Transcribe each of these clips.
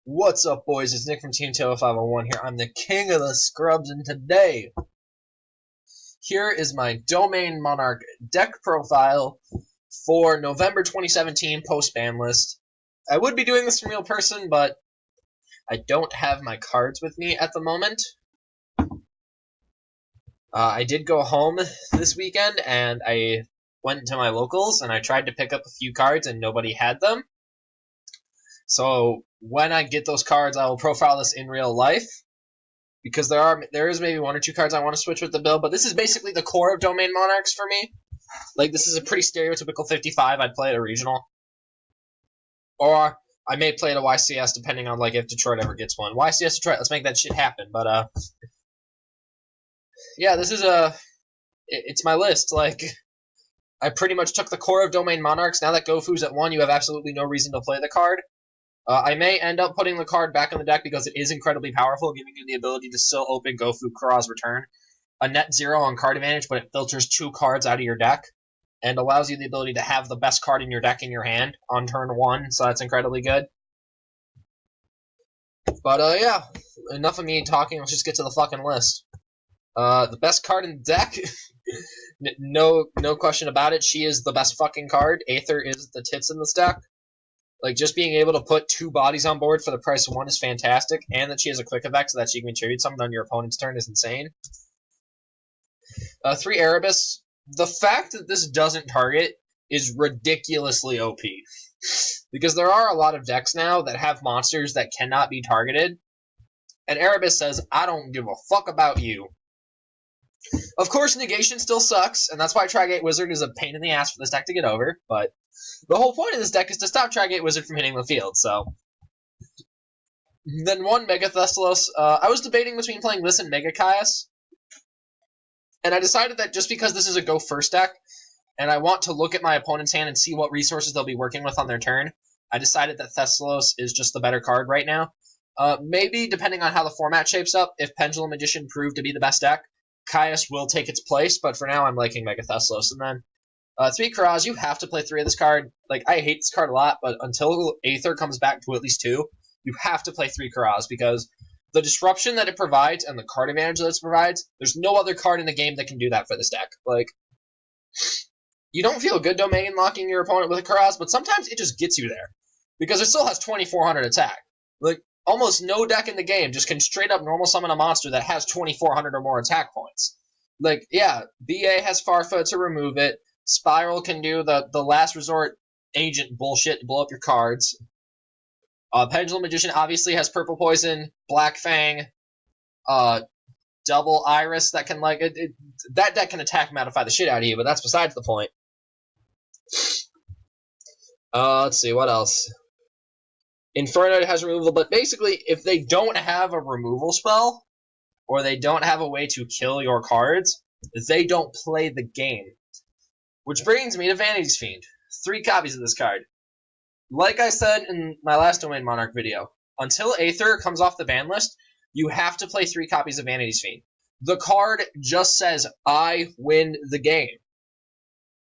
What's up, boys? It's Nick from Team Taylor 501 here. I'm the king of the scrubs, and today, here is my Domain Monarch deck profile for November 2017 post-ban list. I would be doing this in real person, but I don't have my cards with me at the moment. I did go home this weekend, and I went to my locals, and I tried to pick up a few cards, and nobody had them. So when I get those cards, I will profile this in real life, because there is maybe one or two cards I want to switch with the build, but this is basically the core of Domain Monarchs for me. Like, this is a pretty stereotypical 55. I'd play at a regional. Or I may play at a YCS, depending on, like, if Detroit ever gets one. YCS Detroit, let's make that shit happen. But, yeah, this is it's my list. Like, I pretty much took the core of Domain Monarchs. Now that Gofu's at 1, you have absolutely no reason to play the card. I may end up putting the card back in the deck because it is incredibly powerful, giving you the ability to still open Gofu Kura's return. A net 0 on card advantage, but it filters 2 cards out of your deck, and allows you the ability to have the best card in your deck in your hand on turn 1, so that's incredibly good. But, yeah, enough of me talking, let's just get to the fucking list. The best card in the deck, no question about it, she is the best fucking card. Aether is the tits in this deck. Like, just being able to put 2 bodies on board for the price of 1 is fantastic, and that she has a quick effect so that she can contribute something on your opponent's turn is insane. 3 Erebus. The fact that this doesn't target is ridiculously OP. Because there are a lot of decks now that have monsters that cannot be targeted, and Erebus says, I don't give a fuck about you. Of course, negation still sucks, and that's why Tri-Gate Wizard is a pain in the ass for this deck to get over, but the whole point of this deck is to stop Tri-Gate Wizard from hitting the field, so. Then 1 Mega Thessalos. I was debating between playing this and Mega Caius, and I decided that just because this is a go first deck, and I want to look at my opponent's hand and see what resources they'll be working with on their turn, I decided that Thessalos is just the better card right now. Maybe, depending on how the format shapes up, if Pendulum Magician proved to be the best deck, Caius will take its place, but for now I'm liking Mega Thessalos. And then 3 Kuras, you have to play 3 of this card. Like, I hate this card a lot, but until Aether comes back to at least 2, you have to play 3 Kuras, because the disruption that it provides and the card advantage that it provides, there's no other card in the game that can do that for this deck. Like, you don't feel good domain locking your opponent with a Kuras, but sometimes it just gets you there, because it still has 2400 attack. Like, almost no deck in the game just can straight up normal summon a monster that has 2400 or more attack points. Like, yeah, BA has Farfa to remove it. Spiral can do the last resort agent bullshit to blow up your cards. Pendulum Magician obviously has Purple Poison, Black Fang, Double Iris that can, like, that deck can attack modify the shit out of you, but that's besides the point. Let's see, what else? Inferno has removal, but basically, if they don't have a removal spell, or they don't have a way to kill your cards, they don't play the game. Which brings me to Vanity's Fiend. 3 copies of this card. Like I said in my last Domain Monarch video, until Aether comes off the ban list, you have to play 3 copies of Vanity's Fiend. The card just says, I win the game.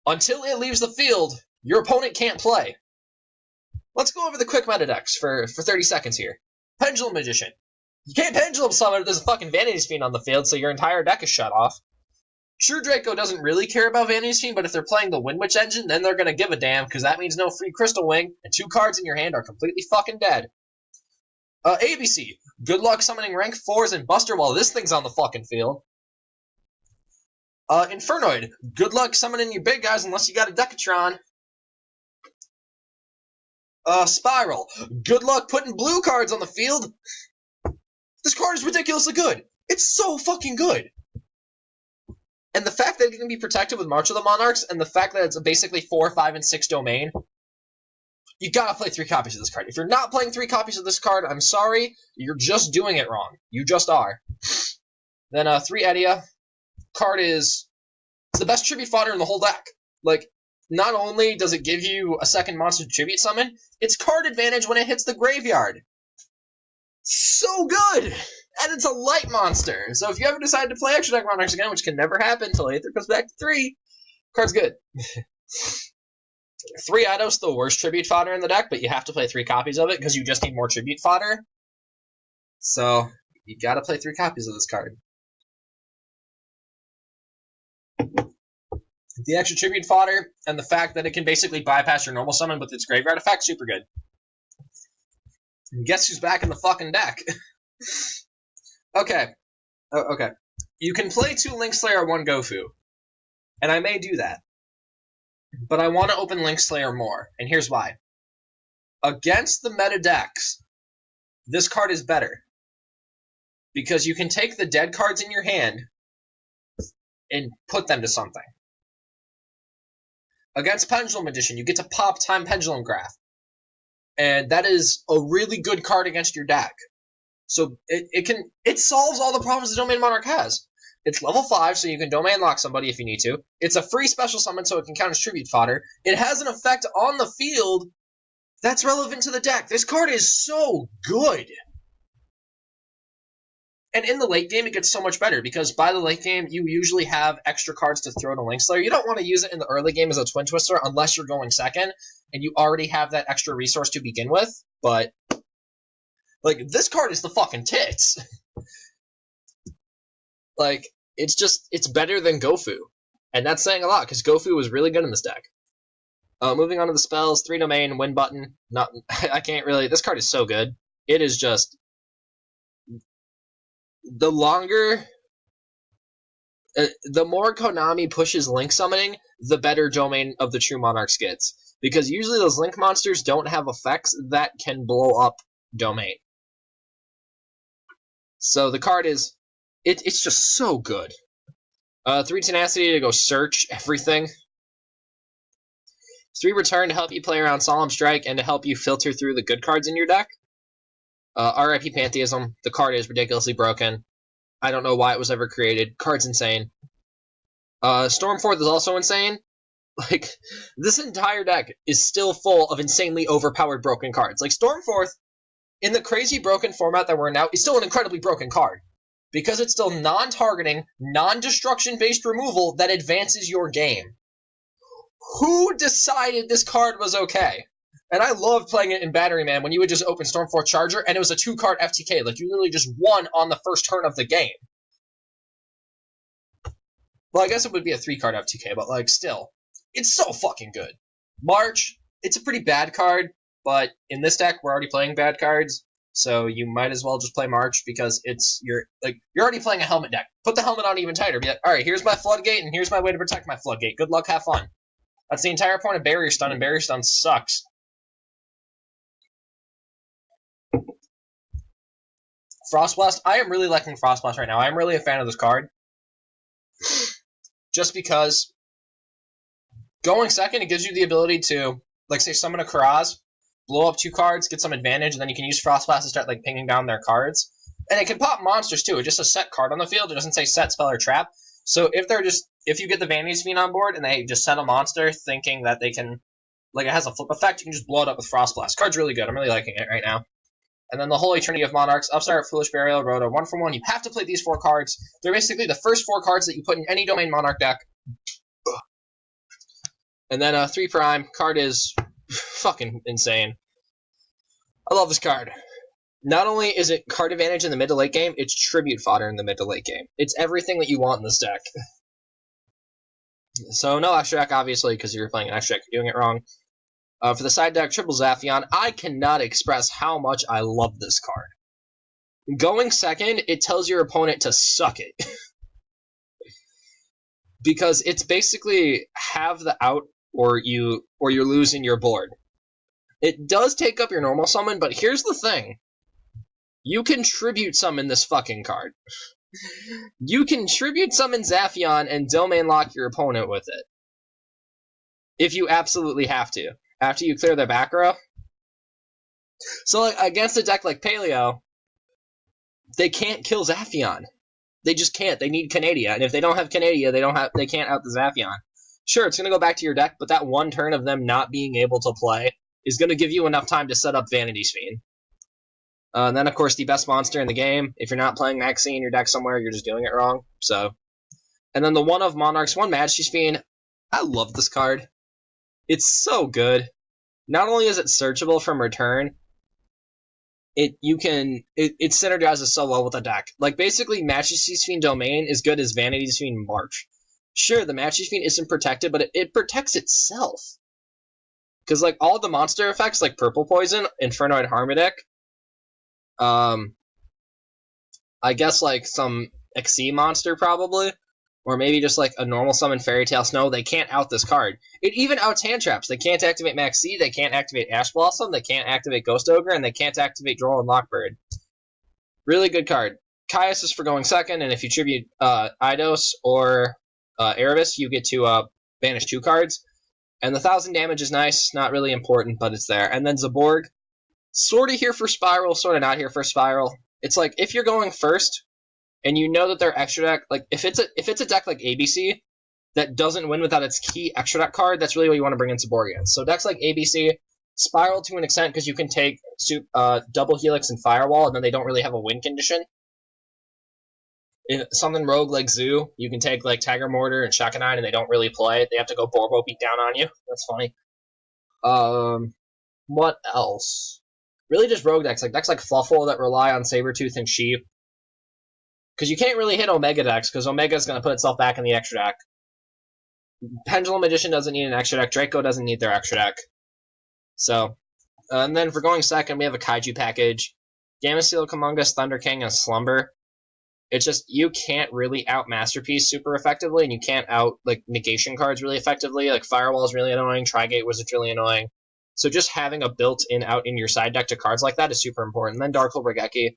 Until it leaves the field, your opponent can't play. Let's go over the quick meta decks for 30 seconds here. Pendulum Magician. You can't Pendulum Summon if there's a fucking Vanity's Fiend on the field, so your entire deck is shut off. Sure, Draco doesn't really care about Vanity's Fiend, but if they're playing the Wind Witch engine, then they're gonna give a damn, because that means no free Crystal Wing, and 2 cards in your hand are completely fucking dead. ABC. Good luck summoning rank 4s and Buster while this thing's on the fucking field. Infernoid. Good luck summoning your big guys unless you got a Decatron. Spiral. Good luck putting blue cards on the field. This card is ridiculously good. It's so fucking good. And the fact that it can be protected with March of the Monarchs, and the fact that it's basically 4, 5, and 6 domain, you gotta play 3 copies of this card. If you're not playing 3 copies of this card, I'm sorry, you're just doing it wrong. You just are. Then 3 Edia. Card it's the best tribute fodder in the whole deck. Like, not only does it give you a second monster to tribute summon, it's card advantage when it hits the graveyard. So good! And it's a light monster. So if you ever decide to play Extra Deck Monarchs again, which can never happen until Aether goes back to 3, card's good. 3 Eidos, the worst tribute fodder in the deck, but you have to play 3 copies of it because you just need more tribute fodder. So you gotta play 3 copies of this card. The extra tribute fodder and the fact that it can basically bypass your normal summon with its graveyard effect, super good. And guess who's back in the fucking deck? Okay. Oh, okay. You can play 2 Link Slayer, 1 Gofu. And I may do that. But I want to open Link Slayer more, and here's why. Against the meta decks, this card is better. Because you can take the dead cards in your hand and put them to something. Against Pendulum Edition, you get to pop Time Pendulum Graph. And that is a really good card against your deck. So it solves all the problems the Domain Monarch has. It's level 5, so you can Domain Lock somebody if you need to. It's a free special summon, so it can count as tribute fodder. It has an effect on the field that's relevant to the deck. This card is so good. And in the late game, it gets so much better, because by the late game, you usually have extra cards to throw to Link Slayer. You don't want to use it in the early game as a Twin Twister unless you're going second, and you already have that extra resource to begin with, but like, this card is the fucking tits. Like, it's better than Gofu. And that's saying a lot, because Gofu was really good in this deck. Moving on to the spells, 3 domain, win button. I can't really, this card is so good. It is just, the more Konami pushes Link summoning, the better Domain of the True Monarchs gets. Because usually those Link monsters don't have effects that can blow up Domain. So the card is, it's just so good. 3 Tenacity to go search everything. 3 Return to help you play around Solemn Strike and to help you filter through the good cards in your deck. RIP Pantheism. The card is ridiculously broken. I don't know why it was ever created. Card's insane. Stormforth is also insane. Like, this entire deck is still full of insanely overpowered broken cards. Like, Stormforth, in the crazy broken format that we're in now, is still an incredibly broken card. Because it's still non-targeting, non-destruction-based removal that advances your game. Who decided this card was okay? And I loved playing it in Battery Man when you would just open Stormforth Charger and it was a 2-card FTK. Like, you literally just won on the first turn of the game. Well, I guess it would be a 3-card FTK, but, like, still. It's so fucking good. March, it's a pretty bad card, but in this deck, we're already playing bad cards, so you might as well just play March because you're already playing a helmet deck. Put the helmet on even tighter. Be like, alright, here's my Floodgate, and here's my way to protect my Floodgate. Good luck, have fun. That's the entire point of Barrier Stun, and Barrier Stun sucks. Frostblast. I am really liking Frostblast right now. I am really a fan of this card. Just because going second, it gives you the ability to, like, say, summon a Karaz, blow up 2 cards, get some advantage, and then you can use Frostblast to start, like, pinging down their cards. And it can pop monsters, too. It's just a set card on the field. It doesn't say set, spell, or trap. So if you get the Vanity's Fiend on board and they just set a monster thinking that they can, like, it has a flip effect, you can just blow it up with Frostblast. Card's really good. I'm really liking it right now. And then the Holy Trinity of Monarchs, Upstart, Foolish Burial, Rhoda, 1-for-1. You have to play these 4 cards. They're basically the first 4 cards that you put in any Domain Monarch deck. And then 3 Prime. Card is fucking insane. I love this card. Not only is it card advantage in the mid to late game, it's tribute fodder in the mid to late game. It's everything that you want in this deck. So no extra deck, obviously, because you're playing an extra deck, you're doing it wrong. For the side deck, Triple Zaphion, I cannot express how much I love this card. Going second, it tells your opponent to suck it. Because it's basically have the out or you're losing your board. It does take up your normal summon, but here's the thing. You can tribute summon this fucking card. You can tribute summon Zaphion and domain lock your opponent with it. If you absolutely have to. After you clear their back row. So, like, against a deck like Paleo, they can't kill Zaphion. They just can't. They need Canadia. And if they don't have Canadia, they can't out the Zaphion. Sure, it's going to go back to your deck, but that one turn of them not being able to play is going to give you enough time to set up Vanity's Fiend. And then, of course, the best monster in the game. If you're not playing Maxine in your deck somewhere, you're just doing it wrong. So, and then the one of Monarchs, 1 Majesty's Fiend. I love this card. It's so good. Not only is it searchable from return, it synergizes so well with the deck. Like, basically, Majesty's Fiend Domain is good as Vanity's Fiend March. Sure, the Majesty's Fiend isn't protected, but it protects itself. Because, like, all the monster effects, like Purple Poison, Infernoid Harmodic, I guess, like, some Xyz monster, probably, or maybe just, like, a normal summon Fairy Tale Snow, they can't out this card. It even outs hand traps. They can't activate Max C, they can't activate Ash Blossom, they can't activate Ghost Ogre, and they can't activate Droll and Lockbird. Really good card. Caius is for going second, and if you tribute Eidos or Erebus, you get to banish 2 cards. And the 1,000 damage is nice, not really important, but it's there. And then Zaborg, sort of here for Spiral, sort of not here for Spiral. It's like, if you're going first, and you know that their extra deck, like, if it's a deck like ABC that doesn't win without its key extra deck card, that's really what you want to bring in Zaborg against. So decks like ABC, Spiral to an extent, because you can take Double Helix and Firewall, and then they don't really have a win condition. Something rogue like Zoo, you can take like Tiger Mortar and Shakanine, and they don't really play. They have to go Borbo beat down on you. That's funny. What else? Really just rogue decks like Fluffle that rely on Sabertooth and Sheep. Because you can't really hit Omega decks, because Omega's going to put itself back in the extra deck. Pendulum Magician doesn't need an extra deck. Draco doesn't need their extra deck. So, and then for going second, we have a Kaiju package. Gamma-Seal, Kumungus, Thunder King, and Slumber. It's just, you can't really out Masterpiece super effectively, and you can't out, like, negation cards really effectively. Like, Firewall is really annoying, Tri-Gate Wizard's really annoying. So just having a built-in out in your side deck to cards like that is super important. And then Darkle Regeki.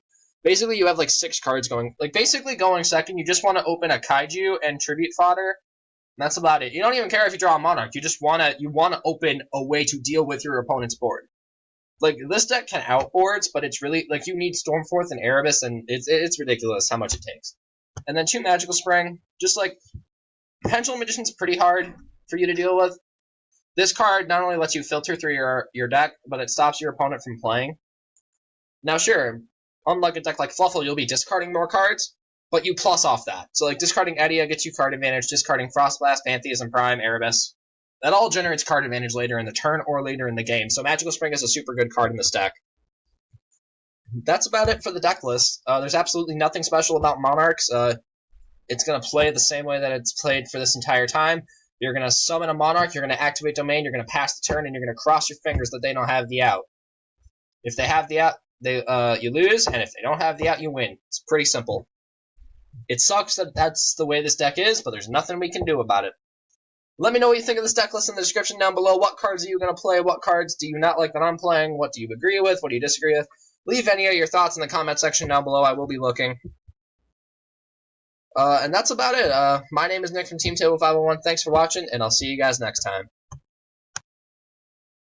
Basically, you have, like, 6 cards going... Like, basically going second, you just want to open a Kaiju and Tribute Fodder. And that's about it. You don't even care if you draw a Monarch. You just want to open a way to deal with your opponent's board. Like, this deck can outboards, but it's really, like, you need Stormforth and Erebus, and it's ridiculous how much it takes. And then 2 Magical Spring. Just, like, Pendulum Magician's pretty hard for you to deal with. This card not only lets you filter through your deck, but it stops your opponent from playing. Now, sure, unlike a deck like Fluffle, you'll be discarding more cards, but you plus off that. So, like, discarding Edia gets you card advantage, discarding Frostblast, Pantheism Prime, Erebus. That all generates card advantage later in the turn or later in the game, so Magical Spring is a super good card in this deck. That's about it for the deck list. There's absolutely nothing special about Monarchs. It's going to play the same way that it's played for this entire time. You're going to summon a Monarch, you're going to activate Domain, you're going to pass the turn, and you're going to cross your fingers that they don't have the out. If they have the out, you lose, and if they don't have the out, you win. It's pretty simple. It sucks that that's the way this deck is, but there's nothing we can do about it. Let me know what you think of this deck list in the description down below. What cards are you going to play? What cards do you not like that I'm playing? What do you agree with? What do you disagree with? Leave any of your thoughts in the comment section down below. I will be looking. And that's about it. My name is Nick from Team Table 501. Thanks for watching, and I'll see you guys next time.